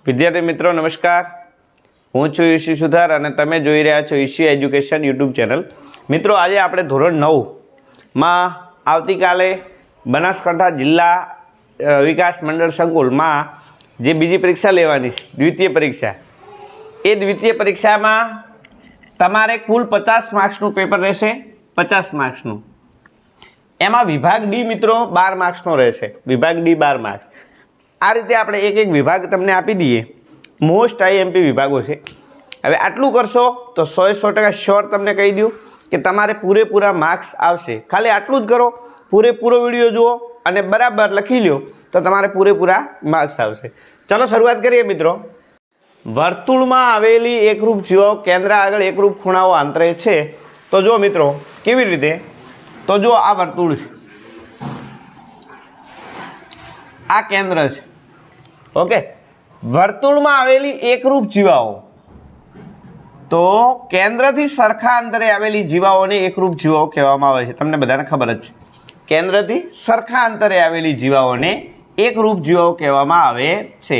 વિદ્યાર્થી મિત્રો નમસ્કાર, હું છું ઈશી સુધાર અને તમે જોઈ રહ્યા છો ઈશી એજ્યુકેશન યુટ્યુબ ચેનલ. મિત્રો આજે આપણે ધોરણ 9માં આવતીકાલે બનાસકાંઠા જિલ્લા વિકાસ મંડળ સંકુલમાં જે બીજી પરીક્ષા લેવાની છે, દ્વિતીય પરીક્ષા, એ દ્વિતીય પરીક્ષામાં તમારે કુલ 50 માર્ક્સનું પેપર રહેશે. 50 માર્ક્સનું. એમાં વિભાગ ડી મિત્રો 12 માર્ક્સનો રહેશે. વિભાગ ડી 12 માર્ક્સ. આ રીતે આપણે એક એક વિભાગ તમને આપી દઈએ. મોસ્ટ આઈએમપી વિભાગો છે. હવે આટલું કરશો તો 100% શ્યોર તમને કહી દઉં કે તમારે પૂરેપૂરા માર્ક્સ આવશે. ખાલી આટલું જ કરો, પૂરેપૂરો વિડીયો જુઓ અને બરાબર લખી લો તો તમારે પૂરેપૂરા માર્ક્સ આવશે. ચલો શરૂઆત કરીએ મિત્રો. વર્તુળમાં આવેલી એકરૂપ જીવાઓ કેન્દ્ર આગળ એકરૂપ ખૂણાઓ આંતરે છે. તો જો મિત્રો કેવી રીતે, તો જો આ વર્તુળ છે, આ કેન્દ્ર છે. ઓકે, વર્તુળમાં આવેલી એકરૂપ જીવાઓ, તો કેન્દ્રથી સરખા અંતરે આવેલી જીવાઓને એકરૂપ જીવાઓ કહેવામાં આવે છે. તમને બધાને ખબર જ છે, કેન્દ્રથી સરખા અંતરે આવેલી જીવાઓને એકરૂપ જીવાઓ કહેવામાં આવે છે.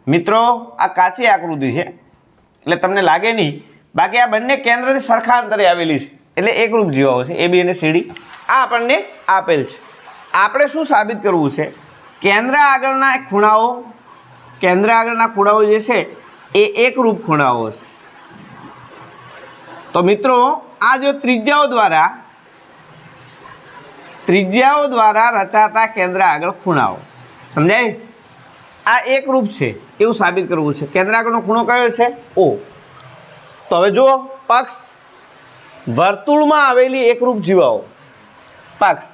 મિત્રો આ કાચી આકૃતિ છે એટલે તમને લાગે નહીં, બાકી આ બંને કેન્દ્રથી સરખા અંતરે આવેલી છે એટલે એકરૂપ જીવાઓ છે. એ બી અને સીડી આ આપણને આપેલ છે. આપણે શું સાબિત કરવું છે? કેન્દ્ર આગળના ખૂણાઓ જે છે એ એકરૂપ ખૂણાઓ છે. તો મિત્રો આ જો ત્રિજ્યાઓ દ્વારા રચાતા કેન્દ્ર આગળ ખૂણાઓ, સમજાય? આ એકરૂપ છે એવું સાબિત કરવું છે. કેન્દ્ર આગળનો ખૂણો કયો છે? O. તો હવે જો પક્ષ, વર્તુળમાં આવેલી એકરૂપ જીવાઓ, પક્ષ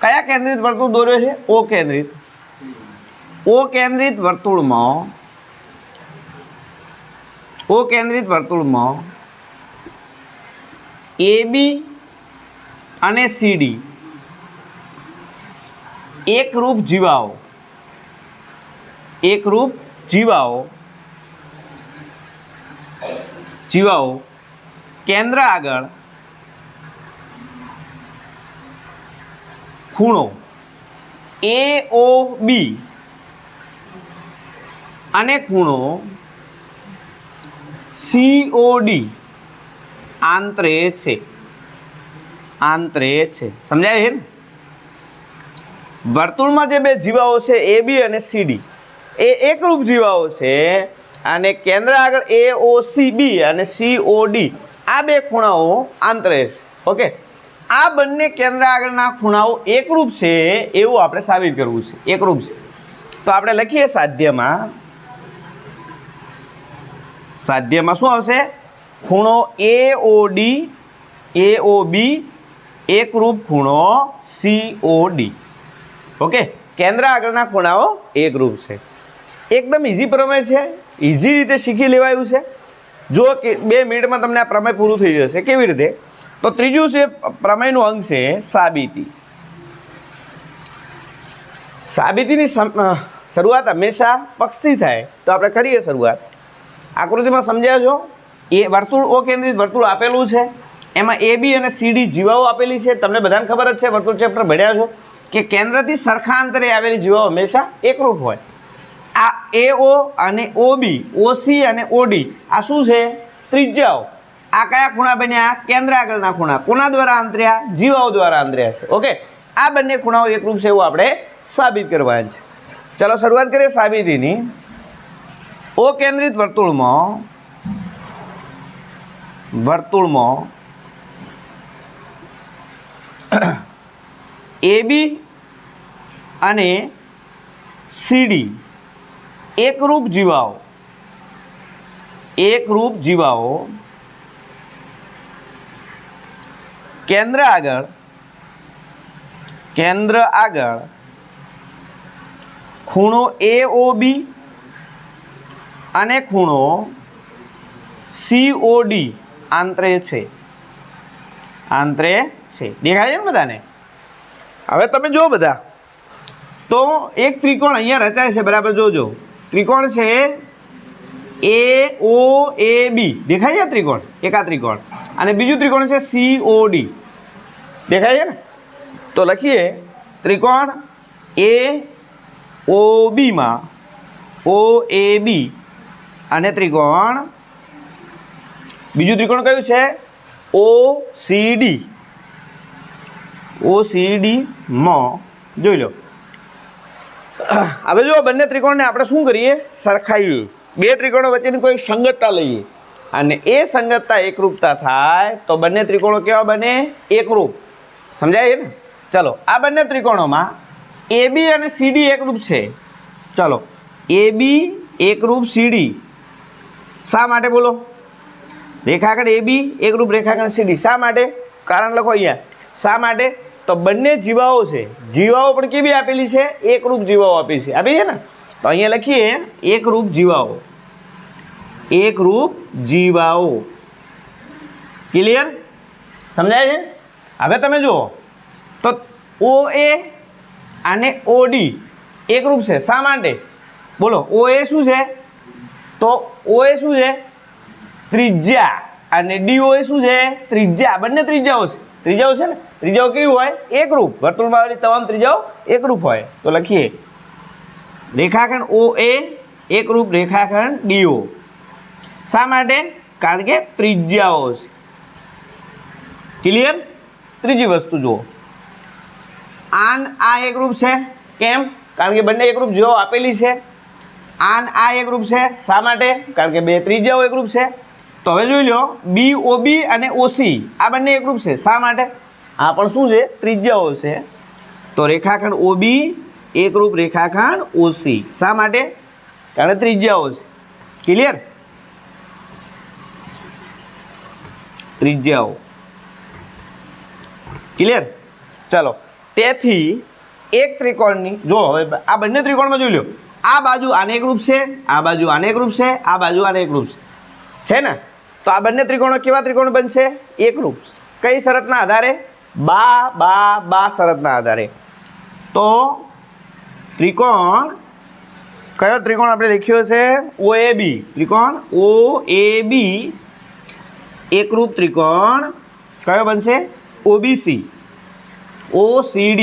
કયા કેન્દ્રિત વર્તુળ દોર્યો છે? O કેન્દ્રિત. O કેન્દ્રિત વર્તુળમાં AB અને CD એકરૂપ જીવાઓ કેન્દ્ર આગળ ખૂણો AOB અને ખૂણો COD આંતરે છે. સમજાય છે ને? વર્તુળમાં જે બે જીવાઓ છે AB અને CD એ એકરૂપ જીવાઓ છે અને કેન્દ્ર આગળ AOCB અને COD આ બે ખૂણાઓ આંતરે છે. ઓકે, આ બંને કેન્દ્ર આગળના ખૂણાઓ એકરૂપ છે એવું આપણે સાબિત કરવું છે. એકરૂપ છે તો આપણે લખીએ સાધ્યમાં શું આવશે? ખૂણો AOB એકરૂપ ખૂણો COD. ઓકે, કેન્દ્ર આગળના ખૂણાઓ એકરૂપ છે. એકદમ ઇઝી પ્રમેય છે, ઇઝી રીતે શીખી લેવાયું છે. જો કે 2 મિનિટમાં તમને આ પ્રમેય પૂરું થઈ જશે. કેવી રીતે? તો ત્રીજું છે પ્રમેયનું અંગ છે સાબિતી. સાબિતીની શરૂઆત હંમેશા પક્ષથી થાય. તો આપણે કરીએ શરૂઆત. આકૃતિમાં સમજ્યા છો? એ વર્તુળ O કેન્દ્રિત વર્તુળ આપેલું છે, એમાં AB અને CD જીવાઓ આપેલી છે. તમને બધાને ખબર જ છે, વર્તુળ ચેપ્ટર ભણ્યા છો કે કેન્દ્રથી સરખા અંતરે આવેલી જીવાઓ હંમેશા એકરૂપ હોય. આ AO અને OB, OC અને OD આ શું છે? ત્રિજ્યાઓ. આ કયા ખૂણા બન્યા? કેન્દ્ર આગળના ખૂણા. કોના દ્વારા આંતર્યા? જીવાઓ દ્વારા આંતર્યા છે. ઓકે, આ બંને ખૂણાઓ એકરૂપ છે એવું આપણે સાબિત કરવાનું છે. ચલો શરૂઆત કરીએ સાબિતીની. O કેન્દ્રિત વર્તુળમાં AB અને CD એકરૂપ જીવાઓ કેન્દ્ર આગળ ખૂણો AOB અને ખૂણો COD આંતરે છે. દેખાય છે ને બધાને? હવે તમે જો બધા, તો એક ત્રિકોણ અહીંયા રચાય છે. બરાબર જોજો, ત્રિકોણ છે AOAB. દેખાય છે ત્રિકોણ? એક આ ત્રિકોણ અને બીજું ત્રિકોણ છે COD. દેખાય છે ને? તો લખીએ ત્રિકોણ OB માં OAB અને ત્રિકોણ બીજું ત્રિકોણ કયું છે OCD માં જોઈ લો. હવે જો બંને ત્રિકોણને આપણે શું કરીએ સરખાઈએ, બે ત્રિકોણો વચ્ચેની કોઈ સંગતતા લઈએ અને એ સંગતતા એકરૂપતા થાય તો બંને ત્રિકોણો કેવા બને એકરૂપ. સમજાય ને? ચલો આ બંને ત્રિકોણોમાં AB અને CD એકરૂપ છે. ચલો AB એકરૂપ CD શા માટે બોલો? રેખાખંડ AB એકરૂપ રેખાખંડ CD શા માટે? કારણ લખો અહીંયા. શા માટે? તો બંને જીવાઓ છે, જીવાઓ પણ કેવી આપેલી છે એકરૂપ જીવાઓ આપી છે ને. તો અહીંયા લખીએ એકરૂપ જીવાઓ, એકરૂપ જીવાઓ. ક્લિયર? સમજાય છે? હવે તમે જુઓ તો OA અને OD એકરૂપ છે શા માટે બોલો? OA શું છે? તો OA શું છે? ત્રિજ્યા. અને DOA શું છે? ત્રિજ્યા. બંને ત્રિજ્યાઓ છે, ત્રિજ્યાઓ છે ને. ત્રિજ્યાઓ કેવી હોય? એકરૂપ. વર્તુળમાં આવેલી તમામ ત્રિજ્યાઓ એકરૂપ હોય. તો લખીએ રેખાખંડ OA એકરૂપ રેખાખંડ DO. શા માટે? કારણ કે ત્રિજ્યાઓ છે. ક્લિયર? ત્રીજી વસ્તુ જુઓ, આ એકરૂપ છે. કેમ? કારણ કે બંને એકરૂપ જેવો આપેલી છે. આ એકરૂપ છે શા માટે? કારણ કે બે ત્રિજ્યાઓ એકરૂપ છે. તો હવે જોઈ લો BOB અને OC આ બંને એકરૂપ છે શા માટે? આ પણ શું છે? ત્રિજ્યાઓ છે. તો રેખાખંડ OB એકરૂપ રેખાખંડ OC શા માટે? કારણ કે ત્રિજ્યાઓ છે. ક્લિયર? ત્રિજ્યાઓ. ક્લિયર? ચલો તેથી એક ત્રિકોણની જો હવે આ બંને ત્રિકોણમાં જોઈ લો, આ બાજુ આને એકરૂપ છે, આ બાજુ આને એકરૂપ છે, આ બાજુ આને એકરૂપ છે ને. તો આ બંને ત્રિકોણો કેવા ત્રિકોણ બનશે? એકરૂપ. કઈ શરતના આધારે? બા શરતના આધારે. તો ત્રિકોણ કયો ત્રિકોણ આપણે લખ્યો છે? OAB. ત્રિકોણ OAB એકરૂપ ત્રિકોણ કયો બનશે? OBC. OCD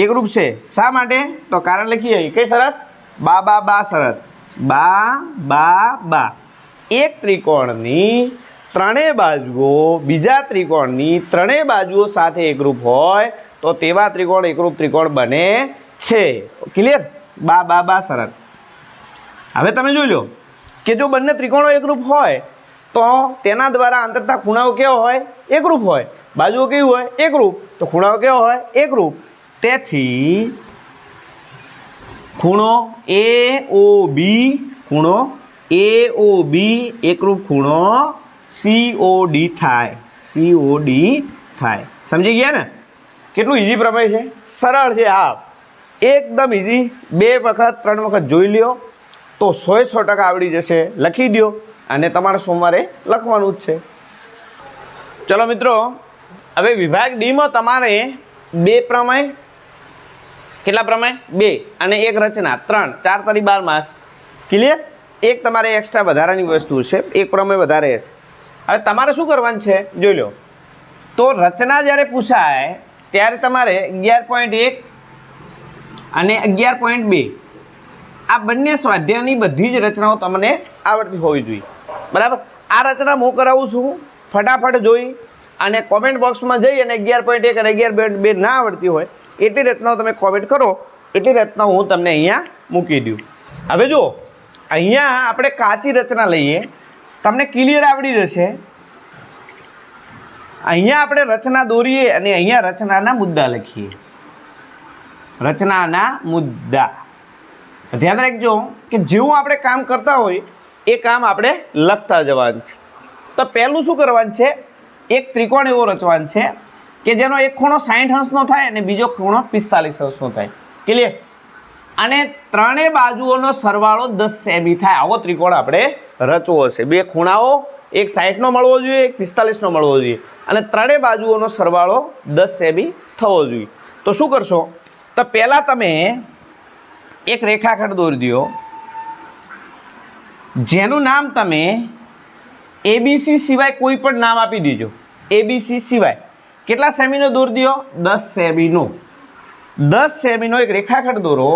એકરૂપ છે શા માટે? તો કારણ લખીએ કઈ શરત? બા શરત. બા એક ત્રિકોણની ત્રણેય બાજુઓ બીજા ત્રિકોણની ત્રણેય બાજુઓ સાથે એકરૂપ હોય તો તેવા ત્રિકોણ એકરૂપ ત્રિકોણ બને છે. ક્લિયર? બા શરત. હવે તમે જોઈ લો કે જો બંને ત્રિકોણો એકરૂપ હોય તો તેના દ્વારા અંતરતા ખૂણાઓ કેવો હોય? એકરૂપ હોય. બાજુઓ કેવી હોય? એકરૂપ. તો ખૂણાઓ કેવો હોય? એકરૂપ. તેથી ખૂણો AOB એકરૂપ ખૂણો COD થાય. સમજી ગયા ને? કેટલું ઈઝી પ્રમેય છે, સરળ છે. હા એકદમ ઈઝી. 2 વખત 3 વખત જોઈ લ્યો તો 100% આવડી જશે. લખી દો અને તમારે સોમવારે લખવાનું જ છે. ચલો મિત્રો, હવે વિભાગ ડીમાં તમારે 2 પ્રમેય, કેટલા પ્રમેય? 2 અને 1 રચના 3, 4 તારી 12 માર્ક્સ. ક્લિયર? એક તમારે એક્સ્ટ્રા વધારાની વસ્તુ છે, એક પ્રમેય વધારે છે. હવે તમારે શું કરવાનું છે જોઈ લો. તો રચના જ્યારે પૂછાય ત્યારે તમારે 11.1 અને 11.2 આ બંને સ્વાધ્યાયની બધી જ રચનાઓ તમને આવડતી હોવી જોઈએ. બરાબર? આ રચના હું કરાવું છું, ફટાફટ જોઈ અને કોમેન્ટ બોક્સમાં જઈ અને 11.1 અને 11.2 ના આવડતી હોય એટલી રચનાઓ તમે કોમેન્ટ કરો, એટલી રચનાઓ હું તમને અહીંયા મૂકી દઉં. હવે જો અહીંયા આપણે કાચી રચના લઈએ, તમને ક્લિયર આવડી જશે. અહીંયા આપણે રચના દોરીએ અને અહીંયા રચનાના મુદ્દા લખીએ. રચનાના મુદ્દા ધ્યાન રાખજો કે જેવું આપણે કામ કરતા હોય એ કામ આપણે લખતા જવાનું છે. તો પહેલું શું કરવાનું છે? એક ત્રિકોણ એવો રચવાનો છે કે જેનો એક ખૂણો 60 અંશનો થાય અને બીજો ખૂણો 45 અંશનો થાય. ક્લિયર? અને ત્રણેય બાજુઓનો સરવાળો 10 સેમી થાય. આવો ત્રિકોણ આપણે રચવો છે. બે ખૂણાઓ એક 60નો મળવો જોઈએ, એક 45નો મળવો જોઈએ અને ત્રણેય બાજુઓનો સરવાળો 10 સેમી થવો જોઈએ. તો શું કરશો? તો પહેલાં તમે એક રેખાખંડ દોરી દો જેનું નામ તમે ABC સિવાય કોઈ પણ નામ આપી દીજો. ABC સિવાય કેટલા સેમીનો દોરી દો? 10 સેમીનો. 10 સેમીનો એક રેખાખંડ દોરો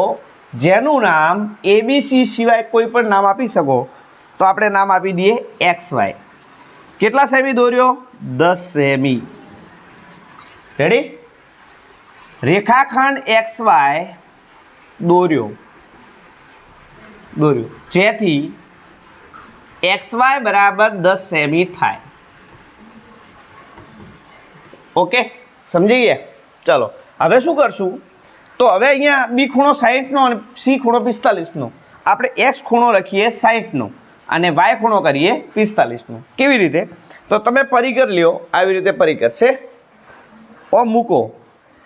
જેનું નામ એબીસી સિવાય કોઈ પણ નામ આપી શકો તો આપણે નામ આપી દઈએ XY. કેટલા સેમી દોર્યો? 10 સેમી. રેડી? રેખાખંડ XY દોર્યો જેથી XY બરાબર 10 સેમી થાય. ઓકે, સમજી ગયા? ચલો હવે શું કરશું? તો હવે અહીંયા બી ખૂણો 60નો અને સી ખૂણો 45નો. આપણે એક્સ ખૂણો લખીએ 60નો અને વાય ખૂણો કરીએ 45નો. કેવી રીતે? તો તમે પરિકર લ્યો, આવી રીતે પરિકર છે, ઓ મૂકો,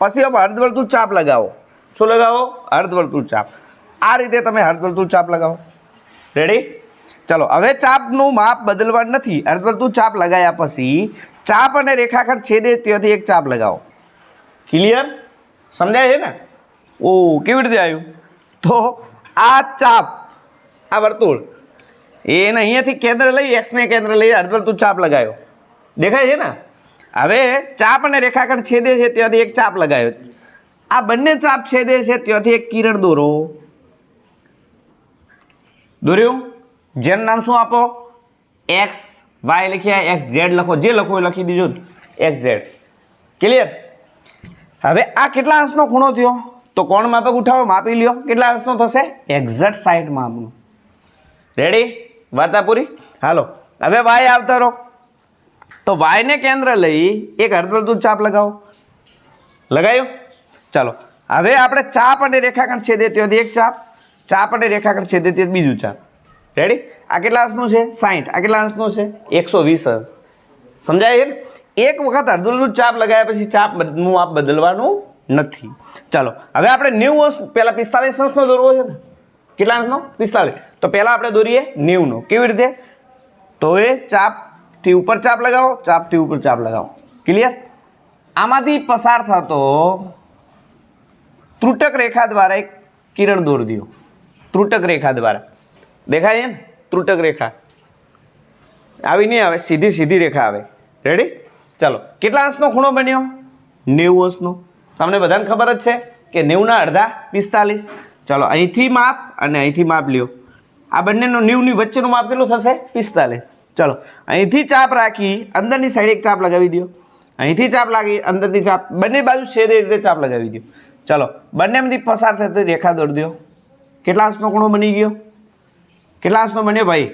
પછી હવે અર્ધવર્તુળ ચાપ લગાવો. શું લગાવો? અર્ધવર્તુળ ચાપ. આ રીતે તમે અર્ધવર્તુળ ચાપ લગાવો. રેડી? ચલો હવે ચાપનું માપ બદલવાનું નથી. અર્ધવર્તુળ ચાપ લગાવ્યા પછી ચાપ અને રેખાખંડ છેદે ત્યાંથી એક ચાપ લગાવો. ક્લિયર? સમજાય છે ને? ઓ કેવી રીતે આવ્યું? તો આ ચાપ, આ વર્તુળ, એને અહીંયાથી કેન્દ્ર લઈ, એક્સને કેન્દ્ર લઈ અર્ધવર્તુળ ચાપ લગાવ્યો. દેખાય છે ને? હવે ચાપ અને રેખાખંડ છેદે છે ત્યાંથી એક ચાપ લગાવ્યો. આ બંને ચાપ છેદે છે ત્યાંથી એક કિરણ દોરો. દોર્યું? જેનું નામ શું આપો? એક્સ વાય લખ્યા, એક્સ ઝેડ લખો, જે લખો એ લખી દીજો, એક્સ ઝેડ. ક્લિયર? હવે આ કેટલા અંશનો ખૂણો થયો? તો કોણ માપક ઉઠાવો, માપી લ્યો. કેટલા અંશનો થશે? એક્ઝેક્ટ 60 માપનો. રેડી? વાર્તા પૂરી? હાલો હવે વાય આવતા રહો. તો વાયને કેન્દ્ર લઈ એક અર્ધવર્તુળ ચાપ લગાવો. લગાવ્યો? ચાલો હવે આપણે ચાપ અને રેખાખંડ છેદે ત્યાંથી એક ચાપ, ચાપ અને રેખાખંડ છેદે તે બીજું ચાપ. રેડી? આ કેટલા અંશનું છે? 60. આ કેટલા અંશનું છે? 120 અંશ. સમજાય છે? એક વખત અર્ધવર્તુળ ચાપ લગાવ્યા પછી ચાપનું માપ બદલવાનું નથી. ચાલો હવે આપણે 90 અંશ, પહેલા 45 અંશનો દોરવો છે ને? કેટલા અંશનો? 45. તો પહેલા આપણે દોરીએ 90નો. કેવી રીતે? તો એ ચાપથી ઉપર ચાપ લગાવો, ચાપથી ઉપર ચાપ લગાવો. ક્લિયર? આમાંથી પસાર થતો ત્રુટક રેખા દ્વારા એક કિરણ દોરી દો. ત્રુટક રેખા દ્વારા દેખાય છે ને? ત્રુટક રેખા આવી નહીં આવે, સીધી સીધી રેખા આવે. રેડી? ચાલો કેટલા અંશનો ખૂણો બન્યો? 90 અંશનો. તમને બધાને ખબર જ છે કે 90ના અડધા 45. ચાલો અહીંથી માપ અને અહીંથી માપ લ્યો. આ બંનેનો 90ની વચ્ચેનું માપ કેટલું થશે? 45. ચાલો અહીંથી ચાપ રાખી અંદરની સાઈડ એક ચાપ લગાવી દો. અહીંથી ચાપ લાગી અંદરની ચાપ, બંને બાજુ છેદે એ રીતે ચાપ લગાવી દો. ચાલો બંનેમાંથી પસાર થતી રેખા દોરી દો. કેટલા અંશનો ખૂણો બની ગયો? કેટલા અંશનો બન્યો ભાઈ?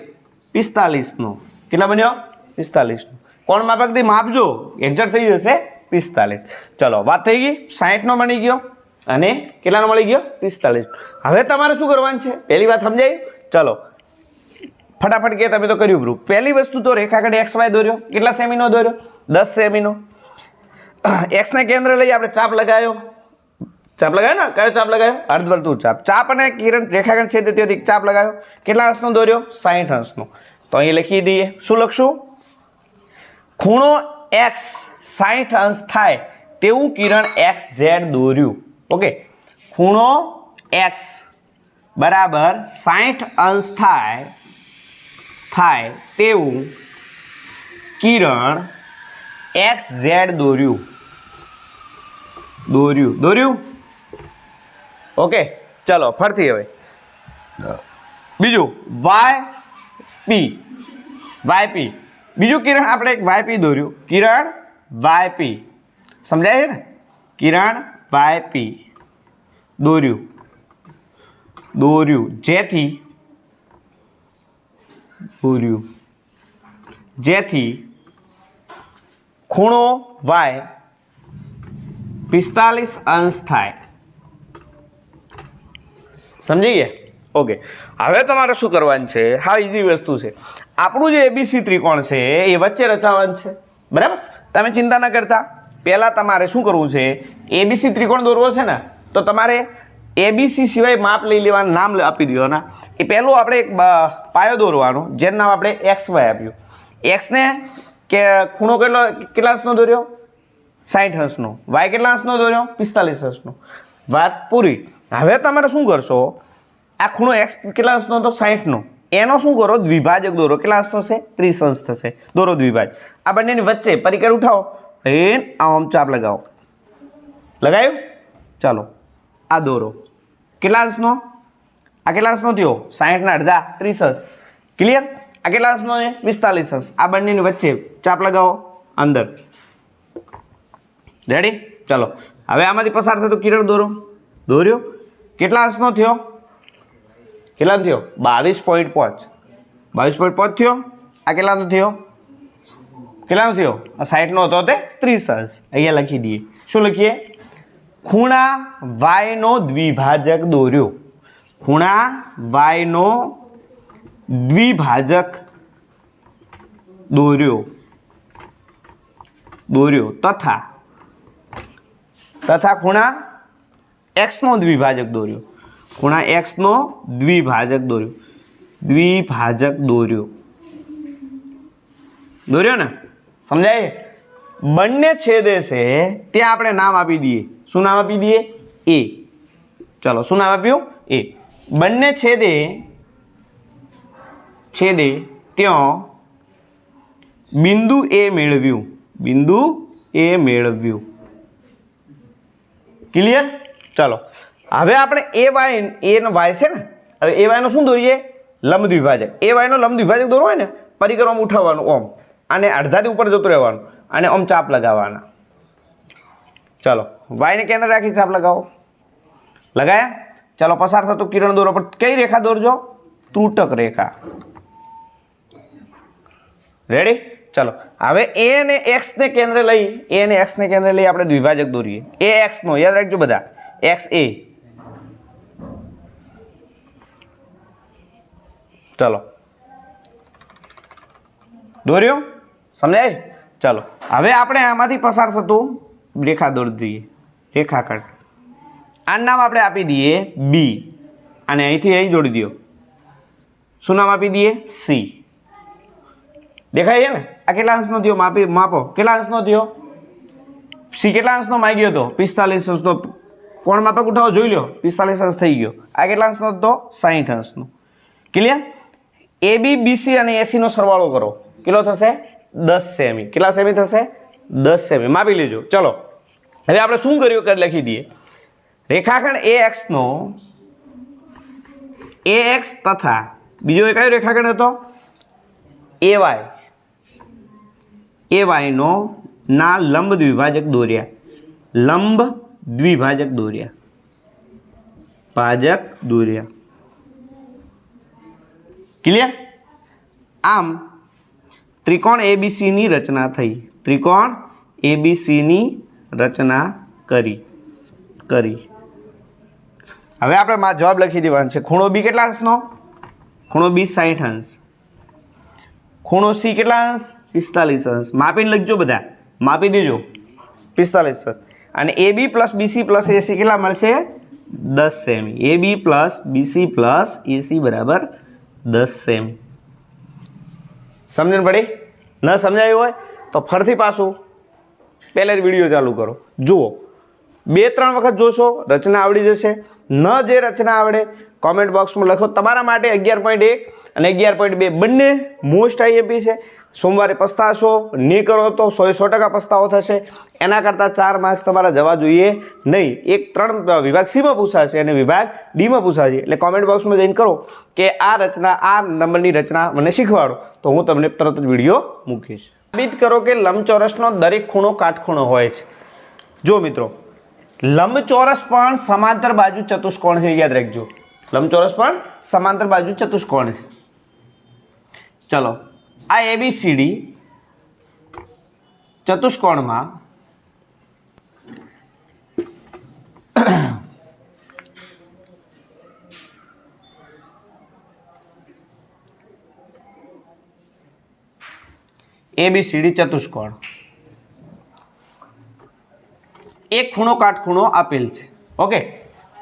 45નો. કેટલા બન્યો? 45નો. કોણ માપકથી માપજો, એક્ઝેક્ટ થઈ જશે 45. ચલો વાત થઈ ગઈ. 60નો બની ગયો અને કેટલાનો મળી ગયો? 45. હવે તમારે શું કરવાનું છે? પહેલી વાત સમજાય? ચલો ફટાફટ કે તમે તો કર્યું પ્રૂફ. પહેલી વસ્તુ તો રેખાખંડ XY દોર્યો. કેટલા સેમીનો દોર્યો? 10 સેમીનો. એક્સને કેન્દ્ર લઈ આપણે ચાપ લગાવ્યો. ચાપ લગાવ્યો ને? કયો ચાપ લગાવ્યો? અર્ધવર્તુળ ચાપ. ચાપ અને કિરણ રેખાખંડ છેદે ત્યાંથી ચાપ લગાવ્યો. કેટલા અંશનો દોર્યો? 60 અંશનો. તો અહીં લખી દઈએ. શું લખશું? ખૂણો X 60 અંશ થાય તેવું કિરણ XZ દોર્યું. ઓકે, ખૂણો X બરાબર 60 અંશ થાય તેવું કિરણ XZ દોર્યું. ઓકે, ચલો ફરતી હવે બીજું YP. બીજું કિરણ આપણે એક YP દોર્યું. કિરણ YP સમજાય છે ને? કિરણ YP દોર્યું જેથી ખૂણો Y 45 અંશ થાય. સમજી ગયા? ઓકે, હવે તમારે શું કરવાનું છે? હા, ઇઝી વસ્તુ છે. આપણું જે ABC ત્રિકોણ છે એ વચ્ચે રચાવાનું છે. બરાબર? તમે ચિંતા ન કરતા. પહેલાં તમારે શું કરવું છે? ABC ત્રિકોણ દોરવો છે ને, તો તમારે ABC સિવાય માપ લઈ લેવાનું, નામ આપી દેવાના. એ પહેલું આપણે એક પાયો દોરવાનો, જેનું નામ આપણે XY આપ્યું. એક્સને કે ખૂણો કેટલા અંશનો દોર્યો? 60 અંશનો. વાય કેટલા અંશનો દોર્યો? 45 અંશનો. વાત પૂરી. હવે તમારે શું કરશો? આ ખૂણો X કેટલા અંશનો હતો? 60નો. એનો શું કરો? દ્વિભાજક દોરો. કેટલા અંશનો છે? 30 અંશ થશે. દોરો દ્વિભાજ. આ બંનેની વચ્ચે પરિકર ઉઠાવો, આમ ચાપ લગાવો. લગાવ્યું? ચાલો આ દોરો, કેટલા અંશનો? આ કેટલા અંશનો થયો? 60 ના અડધા 30 અંશ. ક્લિયર? આ કેટલા અંશનો છે? 45 અંશ. આ બંનેની વચ્ચે ચાપ લગાવો અંદર. રેડી? ચલો હવે આમાંથી પસાર થતો કિરણ દોરો. દોર્યો. કેટલા અંશનો થયો? કેટલાનો થયો? 22.5. 22.5 થયો. આ કેટલાનો થયો? કેટલાનો થયો? આ 60 નો હતો તે 30 અંશ. અહીંયા લખી દઈએ. શું લખીએ? ખૂણા y નો દ્વિભાજક દોર્યો. ખૂણા y નો દ્વિભાજક દોર્યો તથા ખૂણા x નો દ્વિભાજક દોર્યો. ખૂણા x નો દ્વિભાજક દોર્યો ને? સમજાય? બંને છેદે છે ત્યાં આપણે નામ આપી દઈએ. શું નામ આપી દઈએ? એ. ચલો શું નામ આપ્યું? એ. બંને છેદે ત્યાં બિંદુ એ મેળવ્યું. ક્લિયર? ચલો હવે આપણે એ નો વાય છે ને, હવે એ વાય નો શું દોરીએ? લંબ દ્વિભાજક. એ વાય નો લંબ દ્વિભાજક દોરવો હોય ને, પરિક્રમ ઉઠાવવાનું ઓમ, અને અડધાથી ઉપર જતું રહેવાનું, અને ઓમ ચાપ લગાવવાના. ચલો વાય ને કેન્દ્ર રાખી ચાપ લગાવો. લગાયા? ચલો પસાર થતું કિરણ દોરો. પણ કઈ રેખા દોરજો? ત્રુટક રેખા. રેડી? ચલો હવે એ ને એક્સ ને કેન્દ્ર લઈ આપણે દ્વિભાજક દોરીએ. એ એક્સ નો યાદ રાખજો બધા. એક્સ એ. ચલો દોર્યો? સમજાય? ચલો હવે આપણે આમાંથી પસાર થતું રેખા દોરી દઈએ. રેખાખંડ. આનું નામ આપણે આપી દઈએ બી, અને અહીંથી અહીં જોડી દો. શું નામ આપી દઈએ? સી. દેખાય છે ને? આ કેટલા અંશનો થયો? માપો. કેટલા અંશનો થયો? સી કેટલા અંશનો માંગ્યો હતો? 45 અંશનો. કોણ માપક ઉઠાવો જોઈ લો. 45 અંશ થઈ ગયો. આ કેટલા અંશનો હતો? 60 અંશનો. ક્લિયર? એ બી, બીસી અને એસી નો સરવાળો કરો. કેટલો થશે? 10 સેમી. કેટલા સેમી થશે? 10 સેમી. માપી લેજો. ચલો હવે આપણે શું કર્યું કે લખી દઈએ. રેખાખંડ AX તથા બીજો કયો રેખાખંડ હતો? AY નો ના લંબ દ્વિભાજક દોર્યા. ક્લિયર? આમ ત્રિકોણ ABC ની રચના થઈ. ત્રિકોણ ABC ની રચના કરી. હવે આપણે જવાબ લખી દેવાનો છે. ખૂણો બી કેટલા અંશનો? ખૂણો બી 60 અંશ. ખૂણો સી કેટલા અંશ? 45 અંશ. માપીને લખજો બધા. માપી દેજો. 45 અંશ. અને AB plus BC plus AC કેટલા મળશે? 10 semi. AB plus BC plus AC બરાબર 10 સેમી. સમજણ પડી? ન સમજાયું હોય તો ફરીથી પાછું પહેલા જ વિડીયો ચાલુ કરો, જુઓ. 2-3 વખત જોશો, રચના આવડી જશે. ન જે રચના આવડે કોમેન્ટ બોક્સમાં લખો. તમારા માટે 11.1 અને 11.2 બંને મોસ્ટ આઈએમપી છે. સોમવારે પસ્તાશો નહીં કરો તો 100% પસ્તાવો થશે. એના કરતાં 4 માર્ક્સ તમારા જવા જોઈએ નહીં. 3 વિભાગ સીમાં પૂછાશે અને વિભાગ ડીમાં પૂછાશે. એટલે કોમેન્ટ બોક્સમાં જઈને કરો કે આ રચના, આ નંબરની રચના મને શીખવાડો, તો હું તમને તરત જ વિડીયો મૂકીશ. સાબિત કરો કે લંબચોરસનો દરેક ખૂણો કાટખૂણો હોય છે. જો મિત્રો, લંબચોરસ પણ સમાંતર બાજુ ચતુષ્કોણ છે. યાદ રાખજો, લંબચોરસ પણ સમાંતર બાજુ ચતુષ્કોણ છે. ચલો આ ABCD ચતુષ્કોણમાં ABCD ચતુષ્કોણ એક ખૂણો કાટખૂણો આપેલ છે. ઓકે,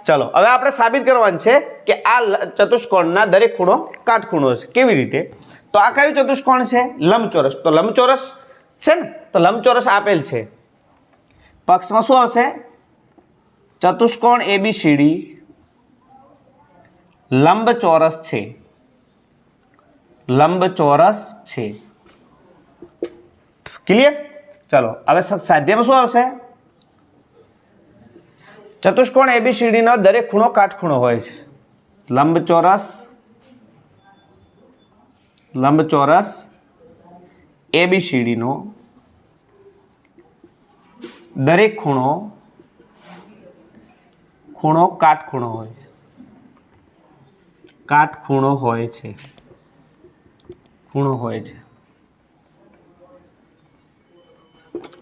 ચલો હવે આપણે સાબિત કરવાનું છે કે આ ચતુષ્કોણના દરેક ખૂણો કાટખૂણો છે. કેવી રીતે? તો આ કયું ચતુષ્કોણ છે? લંબચોરસ. તો લંબચોરસ છે ને, તો લંબચોરસ આપેલ છે. પક્ષમાં શું આવશે? ચતુષ્કોણ ABCD લંબચોરસ છે. ક્લિયર? ચલો હવે સાધ્યમાં શું આવશે? ચતુષ્કોણ એબીસીડી નો દરેક ખૂણો કાટખૂણો હોય છે. લંબચોરસ એબીસીડી નો દરેક ખૂણો કાટખૂણો હોય છે. કાટખૂણો હોય છે. ખૂણો હોય છે.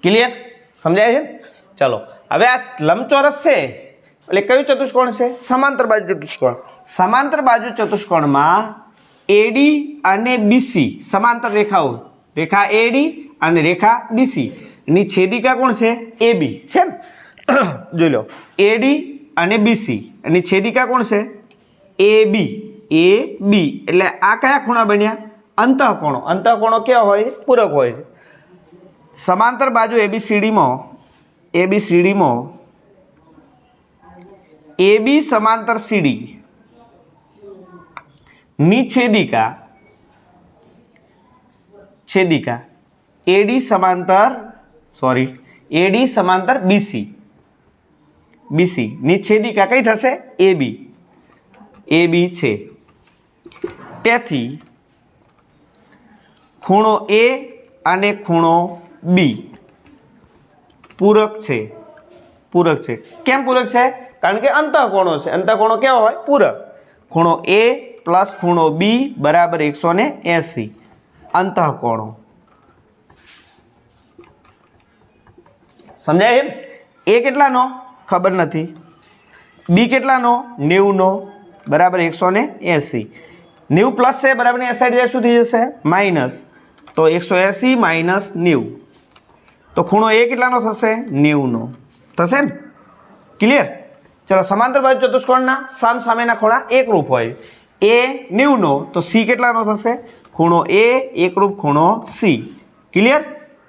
ક્લિયર? સમજાય છે? ચલો હવે આ લંબચોરસ છે એટલે કયું ચતુષ્કોણ છે? સમાંતર બાજુ ચતુષ્કોણ. સમાંતર બાજુ ચતુષ્કોણમાં એડી અને બીસી સમાંતર રેખાઓ, રેખા એડી અને રેખા બીસી ની છેદિકા કોણ છે? એબી છે ને? જોઈ લો, એડી અને બીસી ની છેદિકા કોણ છે? એબી. એબી એટલે આ કયા ખૂણા બન્યા? અંતઃકોણો. અંતઃકોણો કેવા હોય? પૂરક હોય છે. સમાંતર બાજુ એબીસીડીમાં એબી સમાંતર સીડી ની છેદિકા એડી સમાંતર બીસી ની છેદિકા કઈ થશે? એબી છે. તેથી ખૂણો એ અને ખૂણો બી પૂરક છે. કેમ પૂરક છે? કારણ કે અંતઃકોણો છે. અંતઃકોણો કેવા હોય? પૂરક. ખૂણો એ પ્લસ ખૂણો બી બરાબર 180 અંતઃકોણો. સમજાય? એ કેટલાનો? ખબર નથી. બી કેટલાનો? 90 નો બરાબર 180. 90 પ્લસ છે બરાબર ની સાઈડ જાય શું થઈ જશે? માઇનસ. તો 180 માઇનસ 90 તો ખૂણો એ કેટલાનો થશે? 90 નો થશે ને? ક્લિયર? ચલો સમાંતર બાજુ ચતુષ્કોણના સામસામેના ખૂણા એકરૂપ હોય. એ 90 નો તો સી કેટલાનો થશે? ખૂણો એ એકરૂપ ખૂણો સી. ક્લિયર?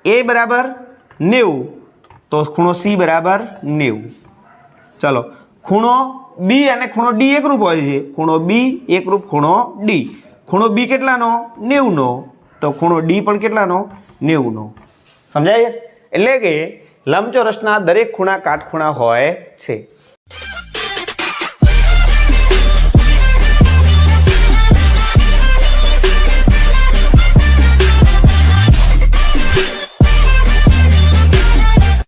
એ બરાબર 90 તો ખૂણો સી બરાબર 90. ચલો ખૂણો બી અને ખૂણો ડી એકરૂપ હોય છે. ખૂણો બી એકરૂપ ખૂણો ડી. ખૂણો બી કેટલાનો? 90 નો તો ખૂણો ડી પણ કેટલાનો? 90 નો. સમજાય? એટલે કે લંબચોરસના દરેક ખૂણા કાટખૂણા હોય છે.